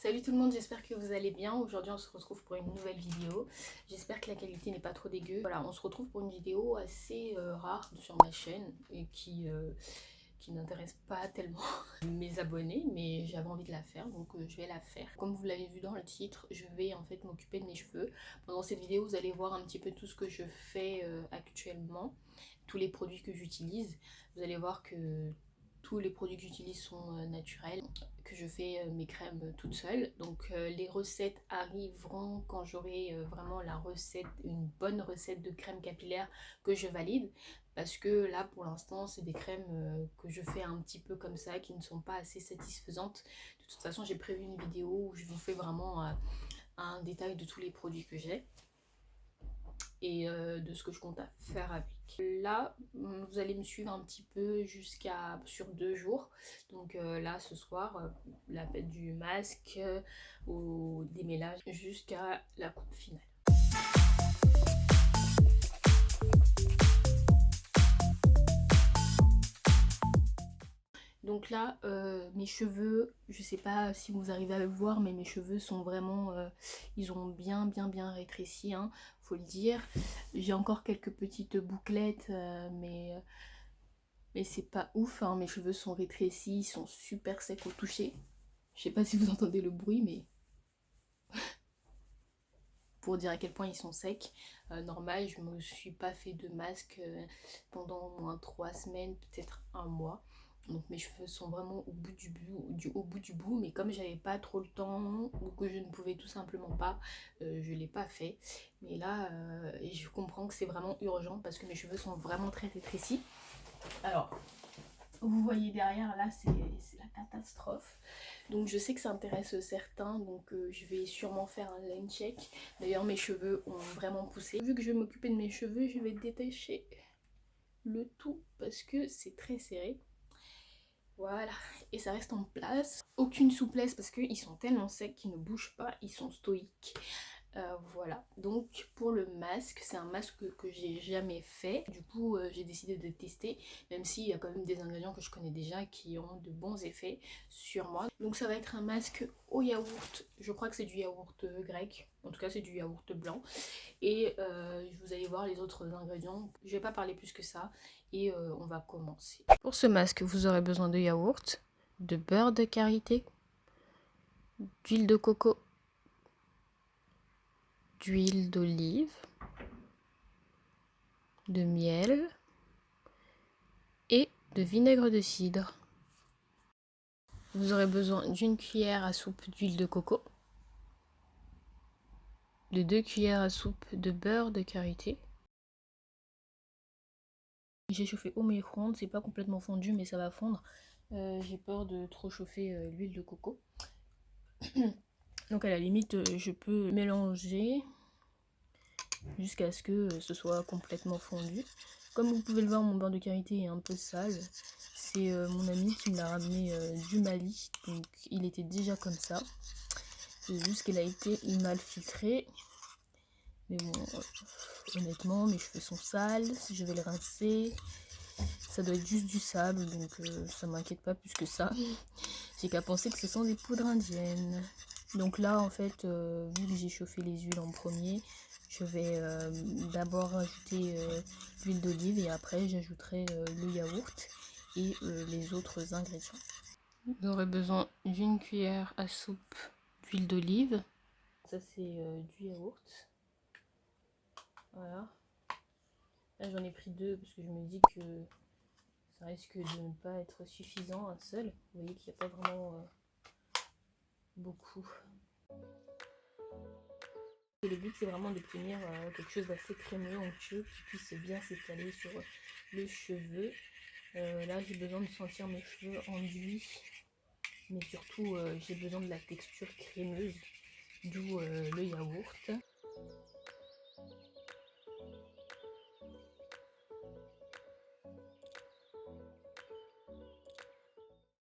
Salut tout le monde, j'espère que vous allez bien. Aujourd'hui on se retrouve pour une nouvelle vidéo. J'espère que la qualité n'est pas trop dégueu. Voilà, on se retrouve pour une vidéo assez rare sur ma chaîne et qui n'intéresse pas tellement mes abonnés, mais j'avais envie de la faire, donc je vais la faire. Comme vous l'avez vu dans le titre, je vais en fait m'occuper de mes cheveux. Pendant cette vidéo, vous allez voir un petit peu tout ce que je fais actuellement, tous les produits que j'utilise. Vous allez voir que tous les produits que j'utilise sont naturels, que je fais mes crèmes toute seule. Donc les recettes arriveront quand j'aurai vraiment la recette, une bonne recette de crème capillaire que je valide. Parce que là pour l'instant c'est des crèmes que je fais un petit peu comme ça, qui ne sont pas assez satisfaisantes. De toute façon j'ai prévu une vidéo où je vous fais vraiment un détail de tous les produits que j'ai et de ce que je compte faire avec. Là, vous allez me suivre un petit peu sur 2 jours. Donc là, ce soir, la fête du masque, au démêlage, jusqu'à la coupe finale. Donc là, mes cheveux, je sais pas si vous arrivez à le voir, mais mes cheveux sont vraiment, ils ont bien rétréci, hein, faut le dire. J'ai encore quelques petites bouclettes, mais c'est pas ouf, hein. Mes cheveux sont rétrécis, ils sont super secs au toucher. Je sais pas si vous entendez le bruit, mais pour dire à quel point ils sont secs. Normal, je me suis pas fait de masque pendant au moins 3 semaines, peut-être un mois. Donc mes cheveux sont vraiment au bout du bout, mais comme j'avais pas trop le temps ou que je ne pouvais tout simplement pas, je l'ai pas fait. Mais là, je comprends que c'est vraiment urgent parce que mes cheveux sont vraiment très rétrécis. Alors, vous voyez derrière là, c'est la catastrophe. Donc je sais que ça intéresse certains, donc je vais sûrement faire un line check. D'ailleurs mes cheveux ont vraiment poussé. Vu que je vais m'occuper de mes cheveux, je vais détacher le tout parce que c'est très serré. Voilà, et ça reste en place. Aucune souplesse parce qu'ils sont tellement secs qu'ils ne bougent pas, ils sont stoïques. Voilà, donc pour le masque, c'est un masque que j'ai jamais fait. Du coup, j'ai décidé de tester, même s'il y a quand même des ingrédients que je connais déjà qui ont de bons effets sur moi. Donc ça va être un masque au yaourt. Je crois que c'est du yaourt grec. En tout cas, c'est du yaourt blanc. Et vous allez voir les autres ingrédients. Je vais pas parler plus que ça. Et on va commencer. Pour ce masque, vous aurez besoin de yaourt, de beurre de karité, d'huile de coco, d'huile d'olive, de miel et de vinaigre de cidre. Vous aurez besoin d'une cuillère à soupe d'huile de coco, de 2 cuillères à soupe de beurre de karité. J'ai chauffé au micro-ondes, c'est pas complètement fondu mais ça va fondre. J'ai peur de trop chauffer l'huile de coco. Donc à la limite je peux mélanger jusqu'à ce que ce soit complètement fondu. Comme vous pouvez le voir, mon beurre de karité est un peu sale. C'est mon ami qui me l'a ramené du Mali, donc il était déjà comme ça. C'est juste qu'il a été mal filtré. Mais bon, honnêtement, mes cheveux sont sales, si je vais les rincer, ça doit être juste du sable, donc ça m'inquiète pas plus que ça. J'ai qu'à penser que ce sont des poudres indiennes. Donc là, en fait, vu que j'ai chauffé les huiles en premier, je vais d'abord ajouter l'huile d'olive et après j'ajouterai le yaourt et les autres ingrédients. Vous aurez besoin d'une cuillère à soupe d'huile d'olive. Ça c'est du yaourt. Voilà. Là j'en ai pris 2 parce que je me dis que ça risque de ne pas être suffisant un seul. Vous voyez qu'il n'y a pas vraiment beaucoup. Et le but c'est vraiment d'obtenir quelque chose d'assez crémeux, onctueux, qui puisse bien s'étaler sur le cheveu. Là j'ai besoin de sentir mes cheveux enduits, mais surtout j'ai besoin de la texture crémeuse, d'où le yaourt.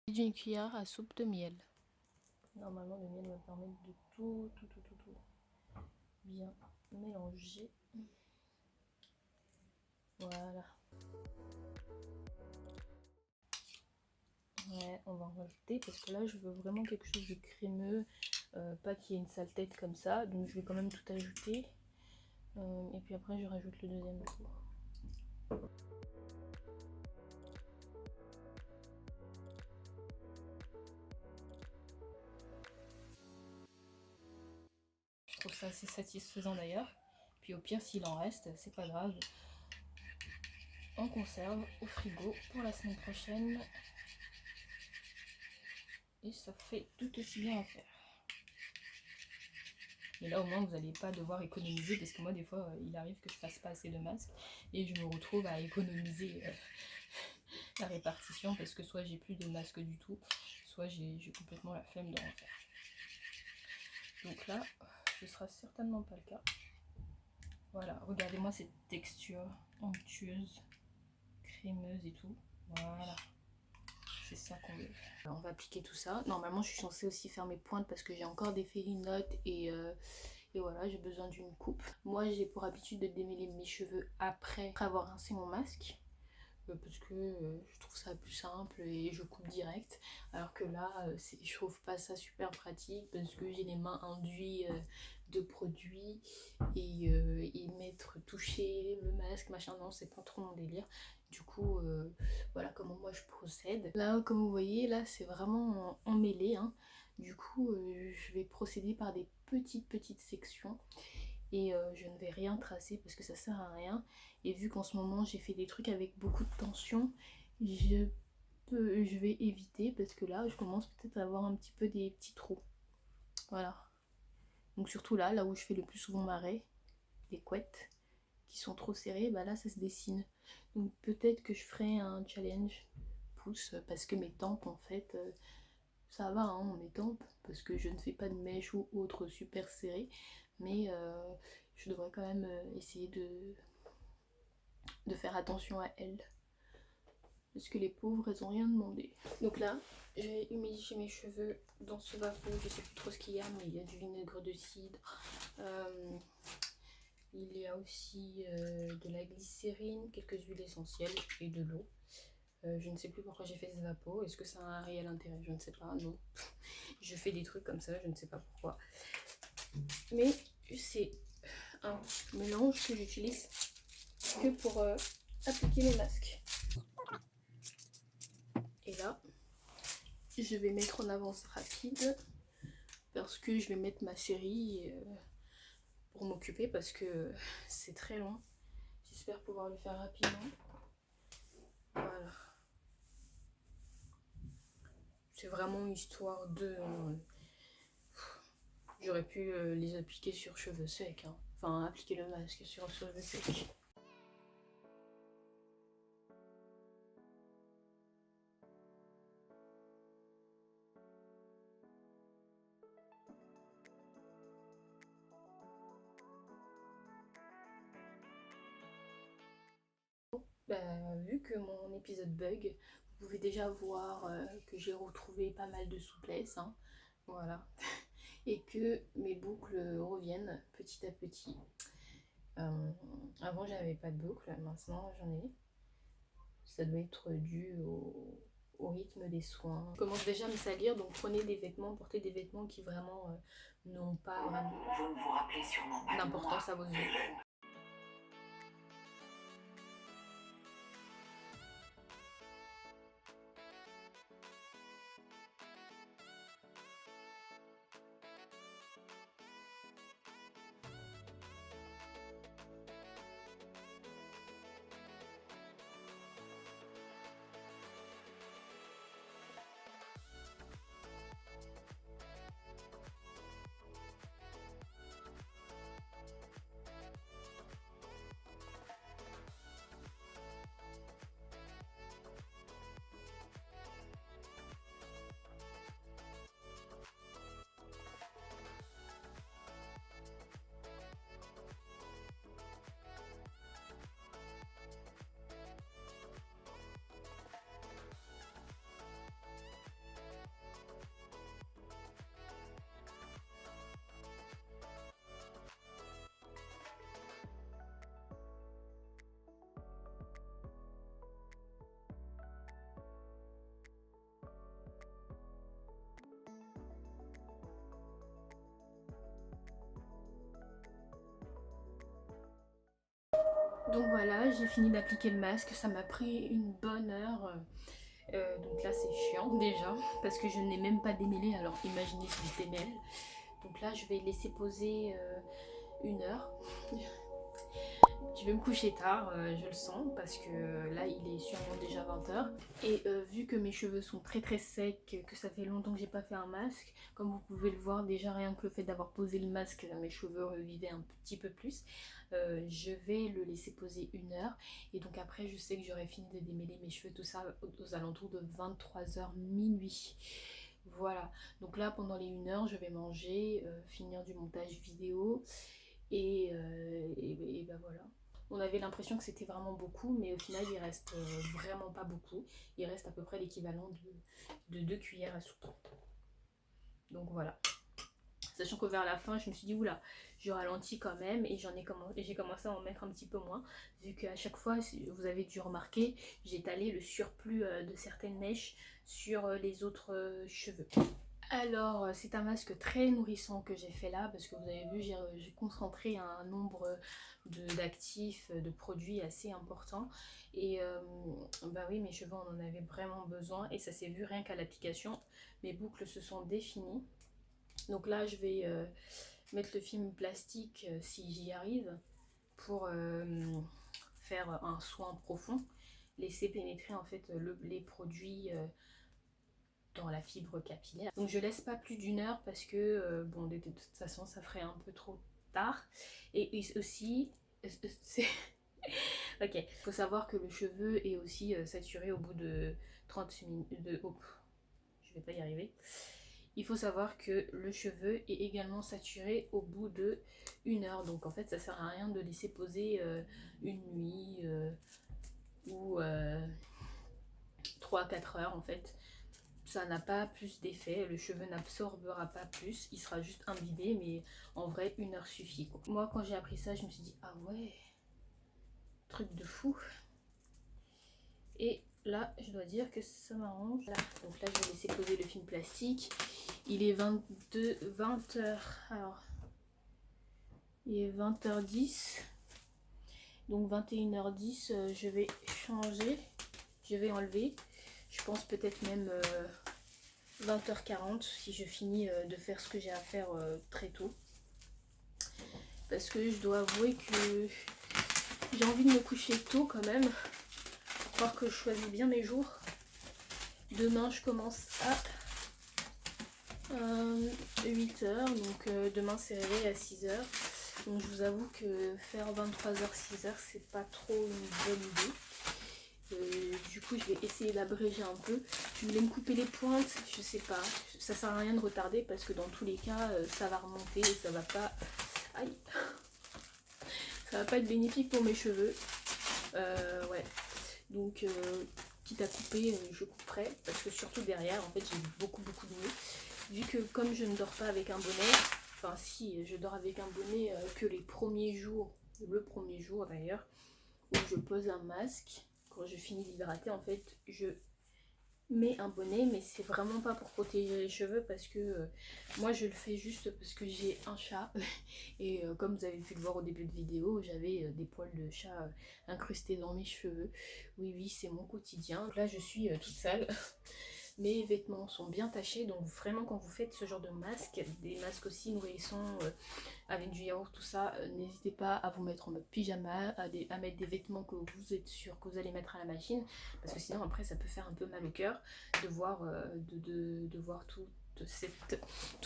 D'une cuillère à soupe de miel. Normalement le miel va permettre de tout bien mélanger. Voilà. Ouais, on va en rajouter parce que là je veux vraiment quelque chose de crémeux, pas qu'il y ait une sale tête comme ça, donc je vais quand même tout ajouter. Et puis après je rajoute le deuxième tour. Je trouve ça assez satisfaisant d'ailleurs. Puis au pire, s'il en reste, c'est pas grave. On conserve au frigo pour la semaine prochaine. Et ça fait tout aussi bien à faire. Et là au moins vous n'allez pas devoir économiser, parce que moi des fois il arrive que je fasse pas assez de masques et je me retrouve à économiser la répartition, parce que soit j'ai plus de masques du tout, soit j'ai complètement la flemme d'en faire. Donc là, ce sera certainement pas le cas. Voilà, regardez-moi cette texture onctueuse, crémeuse et tout. Voilà, c'est ça qu'on veut. Alors, on va appliquer tout ça. Normalement, je suis censée aussi faire mes pointes parce que j'ai encore des férinotes et voilà, j'ai besoin d'une coupe. Moi, j'ai pour habitude de démêler mes cheveux après avoir rincé mon masque. Parce que je trouve ça plus simple et je coupe direct, alors que là je trouve pas ça super pratique parce que j'ai les mains enduites de produits et mettre, toucher le masque, machin, non, c'est pas trop mon délire. Du coup voilà comment moi je procède. Là comme vous voyez, là c'est vraiment emmêlé hein. Du coup je vais procéder par des petites sections et je ne vais rien tracer parce que ça sert à rien. Et vu qu'en ce moment j'ai fait des trucs avec beaucoup de tension, je vais éviter, parce que là je commence peut-être à avoir un petit peu des petits trous. Voilà, donc surtout là où je fais le plus souvent marrer, les couettes qui sont trop serrées, bah là ça se dessine. Donc peut-être que je ferai un challenge pouce, parce que mes tempes en fait ça va hein, mes tempes, parce que je ne fais pas de mèches ou autre super serrées, mais je devrais quand même essayer de faire attention à elles, parce que les pauvres elles ont rien demandé. Donc là j'ai humidifié mes cheveux dans ce vapeau, je sais plus trop ce qu'il y a, mais il y a du vinaigre de cidre, il y a aussi de la glycérine, quelques huiles essentielles et de l'eau. Je ne sais plus pourquoi j'ai fait ce vapeau, est-ce que ça a un réel intérêt, je ne sais pas, non. Je fais des trucs comme ça, je ne sais pas pourquoi. Mais c'est un mélange que j'utilise que pour appliquer les masques. Et là, je vais mettre en avance rapide parce que je vais mettre ma série pour m'occuper, parce que c'est très long. J'espère pouvoir le faire rapidement. Voilà. C'est vraiment histoire de... J'aurais pu les appliquer sur cheveux secs. Hein. Enfin, appliquer le masque sur cheveux secs. Bah, vu que mon épisode bug, vous pouvez déjà voir que j'ai retrouvé pas mal de souplesse. Hein. Voilà. Et que mes boucles reviennent petit à petit. Avant j'avais pas de boucles, maintenant j'en ai. Ça doit être dû au rythme des soins. Je commence déjà à me salir, donc prenez des vêtements, portez des vêtements qui vraiment n'ont pas vraiment d'importance à vos yeux. Donc voilà, j'ai fini d'appliquer le masque, ça m'a pris une bonne heure. Donc là c'est chiant déjà, parce que je n'ai même pas démêlé, alors imaginez si je démêle. Donc là je vais laisser poser 1 heure. Je vais me coucher tard, je le sens, parce que là il est sûrement déjà 20 h. Et vu que mes cheveux sont très très secs, que ça fait longtemps que j'ai pas fait un masque, comme vous pouvez le voir, déjà rien que le fait d'avoir posé le masque, mes cheveux revivaient un petit peu plus. Je vais le laisser poser 1 heure. Et donc après je sais que j'aurai fini de démêler mes cheveux, tout ça aux alentours de 23 h minuit. Voilà, donc là pendant les 1 heure je vais manger, finir du montage vidéo et ben voilà. On avait l'impression que c'était vraiment beaucoup, mais au final il reste vraiment pas beaucoup. Il reste à peu près l'équivalent de 2 cuillères à soupe. Donc voilà. Sachant que vers la fin je me suis dit oula, je ralentis quand même, et j'ai commencé à en mettre un petit peu moins, vu qu'à chaque fois, vous avez dû remarquer, j'étalais le surplus de certaines mèches sur les autres cheveux. Alors c'est un masque très nourrissant que j'ai fait là, parce que vous avez vu j'ai concentré un nombre d'actifs, de produits assez important, et bah oui, mes cheveux en avaient vraiment besoin, et ça s'est vu rien qu'à l'application. Mes boucles se sont définies. Donc là je vais mettre le film plastique si j'y arrive, pour faire un soin profond, laisser pénétrer en fait les produits dans la fibre capillaire. Donc je laisse pas plus d'1 heure, parce que bon, de toute façon ça ferait un peu trop tard. Et aussi c'est ok, il faut savoir que le cheveu est aussi saturé au bout de 30 minutes je vais pas y arriver. Il faut savoir que le cheveu est également saturé au bout de 1 heure. Donc en fait ça sert à rien de laisser poser une nuit ou 3 à 4 heures en fait. Ça n'a pas plus d'effet, le cheveu n'absorbera pas plus, il sera juste imbibé, mais en vrai 1 heure suffit quoi. Moi quand j'ai appris ça je me suis dit ah ouais, truc de fou. Et là je dois dire que ça m'arrange. Voilà. Donc là je vais laisser poser le film plastique. Il est 20 h, alors il est 20 h 10, donc 21 h 10, je vais changer, je vais enlever, je pense peut-être même 20 h 40 si je finis de faire ce que j'ai à faire très tôt, parce que je dois avouer que j'ai envie de me coucher tôt quand même, pour croire que je choisis bien mes jours. Demain je commence à 8 h, donc demain c'est réveil à 6 h. Donc je vous avoue que faire 23 h 6 h c'est pas trop une bonne idée. Du coup je vais essayer d'abréger un peu. Je voulais me couper les pointes, je sais pas, ça sert à rien de retarder, parce que dans tous les cas ça va remonter et ça va pas, aïe, ça va pas être bénéfique pour mes cheveux. Ouais, donc quitte à couper, je couperai, parce que surtout derrière en fait j'ai beaucoup de nœuds, vu que comme je ne dors pas avec un bonnet, enfin si, je dors avec un bonnet que les premiers jours, le premier jour d'ailleurs, où je pose un masque. Quand je finis d'hydrater en fait je mets un bonnet, mais c'est vraiment pas pour protéger les cheveux, parce que moi je le fais juste parce que j'ai un chat et comme vous avez pu le voir au début de vidéo, j'avais des poils de chat incrustés dans mes cheveux. Oui c'est mon quotidien. Donc là je suis toute sale. Mes vêtements sont bien tachés, donc vraiment quand vous faites ce genre de masque, des masques aussi nourrissants avec du yaourt, tout ça, n'hésitez pas à vous mettre en mode pyjama, à mettre des vêtements que vous êtes sûr que vous allez mettre à la machine, parce que sinon après ça peut faire un peu mal au cœur de voir, de voir tous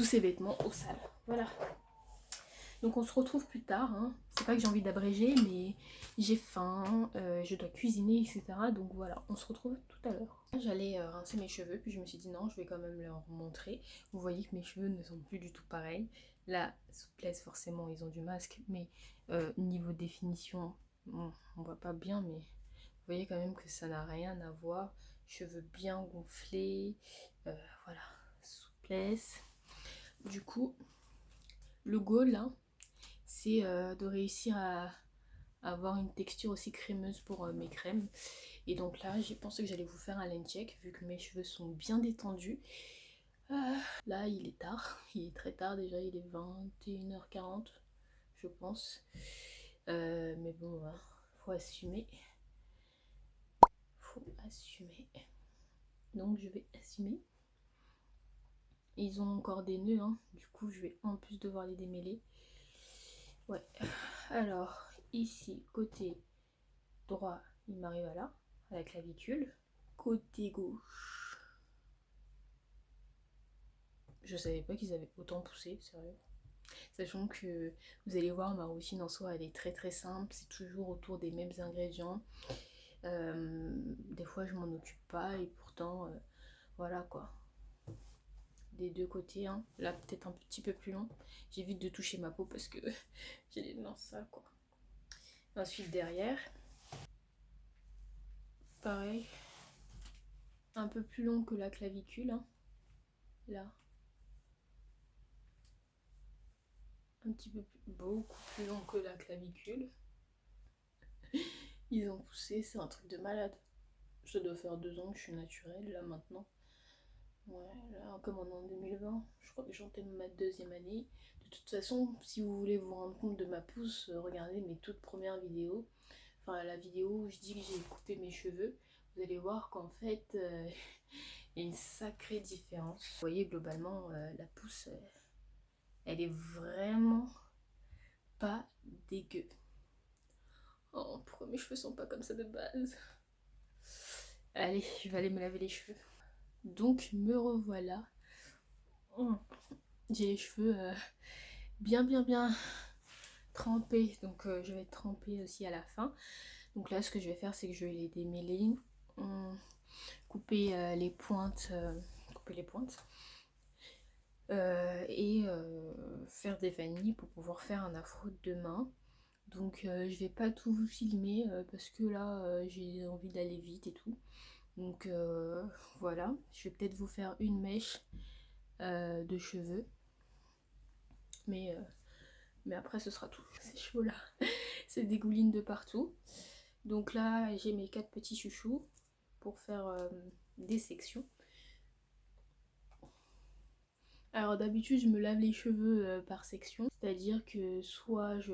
ces vêtements au sale. Voilà. Donc on se retrouve plus tard, hein. C'est pas que j'ai envie d'abréger, mais j'ai faim, je dois cuisiner, etc. Donc voilà, on se retrouve tout à l'heure. J'allais rincer mes cheveux, puis je me suis dit non, je vais quand même leur montrer. Vous voyez que mes cheveux ne sont plus du tout pareils. La souplesse, forcément, ils ont du masque, mais niveau définition, bon, on voit pas bien, mais vous voyez quand même que ça n'a rien à voir. Cheveux bien gonflés, voilà, souplesse. Du coup, le goal là, c'est de réussir à avoir une texture aussi crémeuse pour mes crèmes. Et donc là j'ai pensé que j'allais vous faire un line check, vu que mes cheveux sont bien détendus. Là il est tard, il est très tard déjà, il est 21 h 40 je pense. Mais bon, faut assumer. Faut assumer. Donc je vais assumer. Ils ont encore des nœuds, hein. Du coup je vais en plus devoir les démêler. Ouais. Alors ici, côté droit, il m'arrive à là, à la clavicule. Côté gauche, je savais pas qu'ils avaient autant poussé, sérieux. Sachant que vous allez voir, ma routine en soi elle est très très simple, c'est toujours autour des mêmes ingrédients. Des fois je m'en occupe pas et pourtant voilà quoi. Des deux côtés, hein. Là peut-être un petit peu plus long. J'évite de toucher ma peau parce que j'ai les mains sales quoi. Ensuite derrière, pareil, un peu plus long que la clavicule, hein. Là. Un petit peu plus, beaucoup plus long que la clavicule. Ils ont poussé, c'est un truc de malade. Ça doit faire 2 ans que je suis naturelle là maintenant. Ouais, là comme on est en 2020, je crois que j'entame ma 2e année. De toute façon, si vous voulez vous rendre compte de ma pousse, regardez mes toutes premières vidéos. Enfin la vidéo où je dis que j'ai coupé mes cheveux. Vous allez voir qu'en fait, il y a une sacrée différence. Vous voyez globalement, la pousse, elle est vraiment pas dégueu. Oh, pourquoi mes cheveux sont pas comme ça de base? Allez, je vais aller me laver les cheveux. Donc, me revoilà. J'ai les cheveux bien trempés. Donc, je vais être trempée aussi à la fin. Donc là, ce que je vais faire, c'est que je vais les démêler. Couper les pointes. Et faire des vanilles pour pouvoir faire un afro demain. Donc je vais pas tout vous filmer parce que là j'ai envie d'aller vite et tout. Donc voilà, je vais peut-être vous faire une mèche de cheveux. Mais après ce sera tout. C'est chaud là. C'est dégouline de partout. Donc là j'ai mes 4 petits chouchous pour faire des sections. Alors d'habitude je me lave les cheveux par section, c'est-à-dire que soit je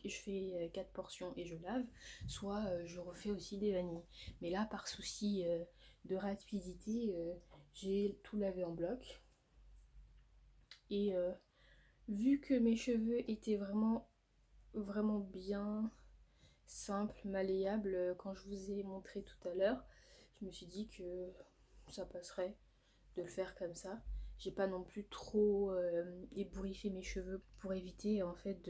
fais 4 portions et je lave, soit je refais aussi des vanilles. Mais là par souci de rapidité, j'ai tout lavé en bloc. Et vu que mes cheveux étaient vraiment bien simples, malléables, quand je vous ai montré tout à l'heure, je me suis dit que ça passerait de le faire comme ça. J'ai pas non plus trop ébouriffé mes cheveux pour éviter en fait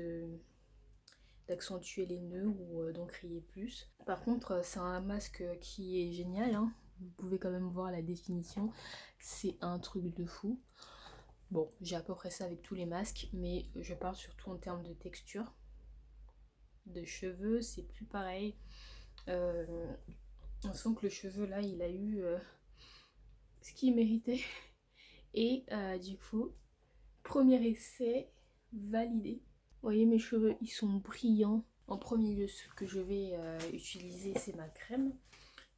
d'accentuer les nœuds ou d'en crier plus. Par contre, c'est un masque qui est génial, hein. Vous pouvez quand même voir la définition. C'est un truc de fou. Bon, j'ai à peu près ça avec tous les masques, mais je parle surtout en termes de texture. De cheveux, c'est plus pareil. On sent que le cheveu là, il a eu ce qu'il méritait. Et du coup, premier essai validé. Vous voyez mes cheveux, ils sont brillants. En premier lieu, ce que je vais utiliser, c'est ma crème.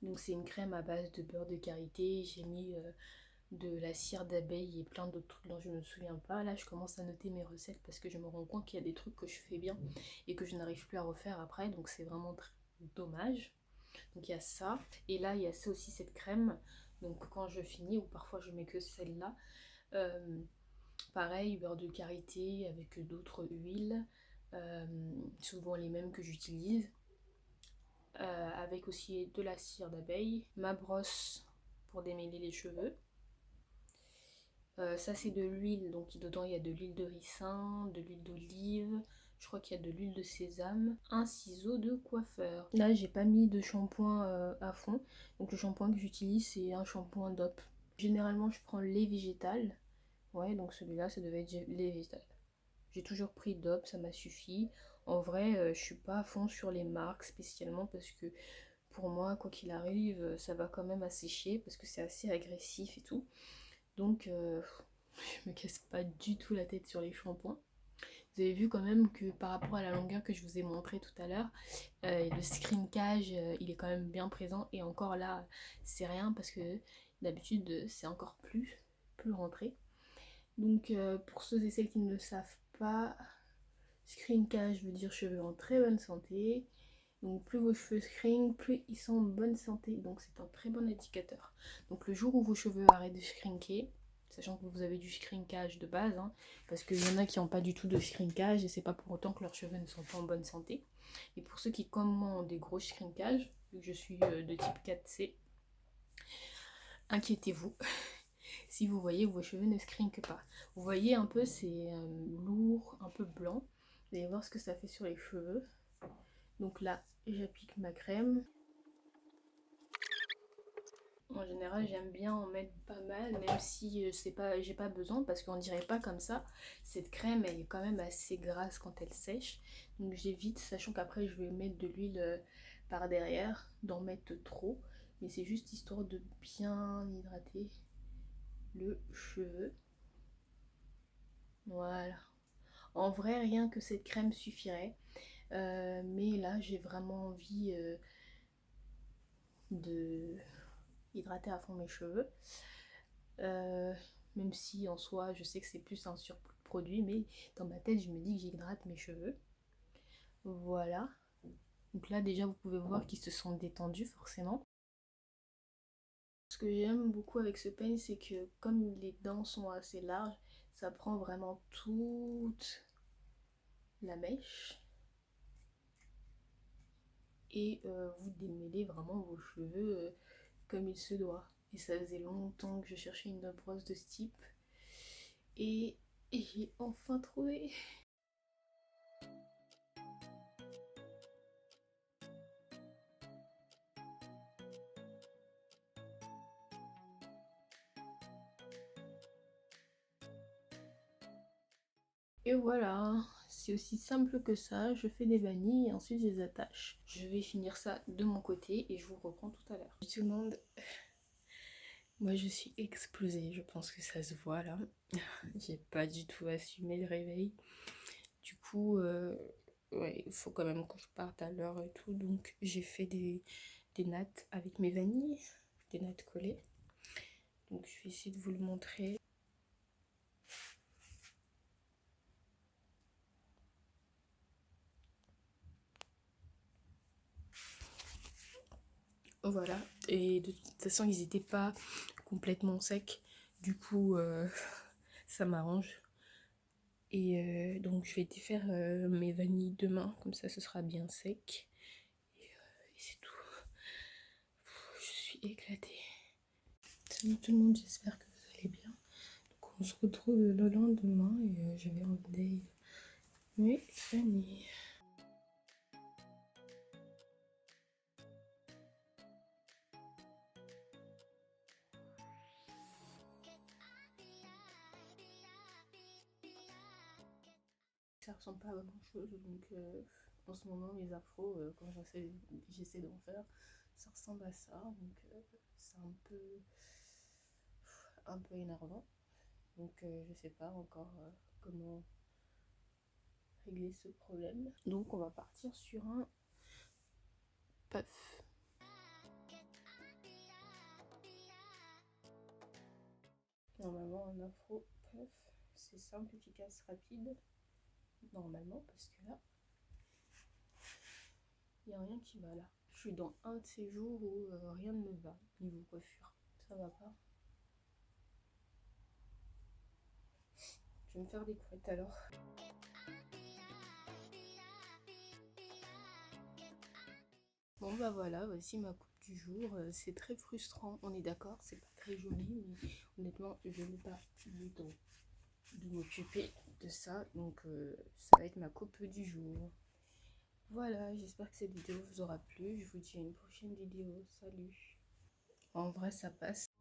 Donc c'est une crème à base de beurre de karité. J'ai mis de la cire d'abeille et plein d'autres trucs dont je ne me souviens pas. Là, je commence à noter mes recettes parce que je me rends compte qu'il y a des trucs que je fais bien et que je n'arrive plus à refaire après. Donc c'est vraiment très dommage. Donc il y a ça. Et là, il y a ça aussi, cette crème. Donc quand je finis, ou parfois je mets que celle-là, pareil, beurre de karité avec d'autres huiles, souvent les mêmes que j'utilise, avec aussi de la cire d'abeille, ma brosse pour démêler les cheveux. Ça c'est de l'huile, donc dedans il y a de l'huile de ricin, de l'huile d'olive, je crois qu'il y a de l'huile de sésame, un ciseau de coiffeur. Là j'ai pas mis de shampoing à fond, donc le shampoing que j'utilise c'est un shampoing DOP. Généralement je prends lait végétal. Ouais, donc celui-là, ça devait être les végétales. J'ai toujours pris DOP, ça m'a suffi. En vrai, je suis pas à fond sur les marques spécialement parce que pour moi, quoi qu'il arrive, ça va quand même assécher parce que c'est assez agressif et tout. Donc, je me casse pas du tout la tête sur les shampoings. Vous avez vu quand même que par rapport à la longueur que je vous ai montré tout à l'heure, le screencage, il est quand même bien présent. Et encore là, c'est rien parce que d'habitude, c'est encore plus rentré. Donc pour ceux et celles qui ne le savent pas, screencage veut dire cheveux en très bonne santé. Donc plus vos cheveux screen, plus ils sont en bonne santé. Donc c'est un très bon indicateur. Donc le jour où vos cheveux arrêtent de shrinker, sachant que vous avez du shrinkage de base, hein, parce qu'il y en a qui n'ont pas du tout de shrinkage et c'est pas pour autant que leurs cheveux ne sont pas en bonne santé. Et pour ceux qui comme moi ont des gros shrinkages, vu que je suis de type 4C, inquiétez-vous. Si vous voyez vos cheveux ne shrinkent pas. Vous voyez un peu, c'est lourd, un peu blanc. Vous allez voir ce que ça fait sur les cheveux. Donc là, j'applique ma crème. En général, j'aime bien en mettre pas mal, même si j'ai pas besoin, parce qu'on dirait pas comme ça. Cette crème, elle est quand même assez grasse quand elle sèche. Donc j'évite, sachant qu'après je vais mettre de l'huile par derrière, d'en mettre trop. Mais c'est juste histoire de bien hydrater le cheveu. Voilà. En vrai, rien que cette crème suffirait. Mais là, j'ai vraiment envie de hydrater à fond mes cheveux. Même si en soi, je sais que c'est plus un surproduit, mais dans ma tête, je me dis que j'hydrate mes cheveux. Voilà. Donc là, déjà, vous pouvez voir qu'ils se sont détendus forcément. Ce que j'aime beaucoup avec ce peigne, c'est que comme les dents sont assez larges, ça prend vraiment toute la mèche. Et vous démêlez vraiment vos cheveux comme il se doit. Et ça faisait longtemps que je cherchais une brosse de ce type. Et j'ai enfin trouvé. Et voilà, c'est aussi simple que ça. Je fais des vanilles et ensuite je les attache. Je vais finir ça de mon côté et je vous reprends tout à l'heure. Tout le monde, moi je suis explosée, je pense que ça se voit là. J'ai pas du tout assumé le réveil. Du coup, ouais, il faut quand même que je parte à l'heure et tout. Donc j'ai fait des nattes avec mes vanilles, des nattes collées. Donc je vais essayer de vous le montrer. Voilà, et de toute façon ils n'étaient pas complètement secs. Du coup, ça m'arrange. Et donc je vais défaire mes vanilles demain, comme ça ce sera bien sec. Et c'est tout. Je suis éclatée. Salut tout le monde, j'espère que vous allez bien. Donc on se retrouve le lendemain et je vais enlever mes vanilles. Ça ressemble pas à grand chose, donc en ce moment mes afros, quand j'essaie d'en faire, ça ressemble à ça, donc c'est un peu énervant. Donc je sais pas encore comment régler ce problème. Donc on va partir sur un puff. Normalement un afro puff, c'est simple, efficace, rapide. Normalement, parce que là, il n'y a rien qui va là. Je suis dans un de ces jours où rien ne me va niveau coiffure. Ça va pas. Je vais me faire des couettes alors. Bon bah voilà, voici ma coupe du jour. C'est très frustrant, on est d'accord, c'est pas très joli, mais honnêtement, je n'ai pas le temps de m'occuper de ça. Donc ça va être ma coupe du jour. Voilà, j'espère que cette vidéo vous aura plu. Je vous dis à une prochaine vidéo. Salut. En vrai, ça passe.